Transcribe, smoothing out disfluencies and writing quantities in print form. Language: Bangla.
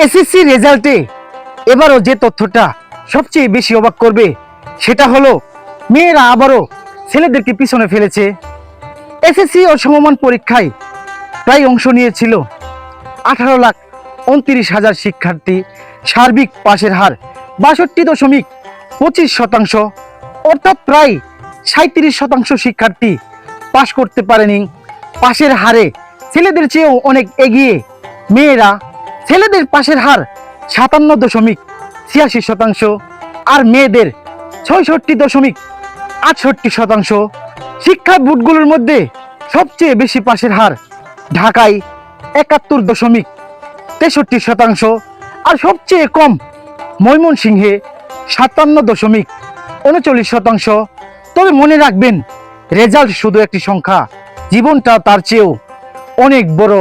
এসএসসি রেজাল্টে এবারও যে তথ্যটা সবচেয়ে বেশি অবাক করবে সেটা হলো মেয়েরা আবারও ছেলেদেরকে পিছনে ফেলেছে। এসএসসি ও সমমান পরীক্ষায় প্রায় অংশ নিয়েছিল 18,29,000 শিক্ষার্থী। সার্বিক পাশের হার 62.25%, অর্থাৎ প্রায় 37% শিক্ষার্থী পাশ করতে পারেনি। পাশের হারে ছেলেদের চেয়েও অনেক এগিয়ে মেয়েরা। ছেলেদের পাশের হার 57.86% আর মেয়েদের 66.68%। শিক্ষা বোর্ডগুলোর মধ্যে সবচেয়ে বেশি পাশের হার ঢাকায় 71.63%, আর সবচেয়ে কম ময়মনসিংহে 57.39%। তবে মনে রাখবেন, রেজাল্ট শুধু একটি সংখ্যা, জীবনটা তার চেয়েও অনেক বড়।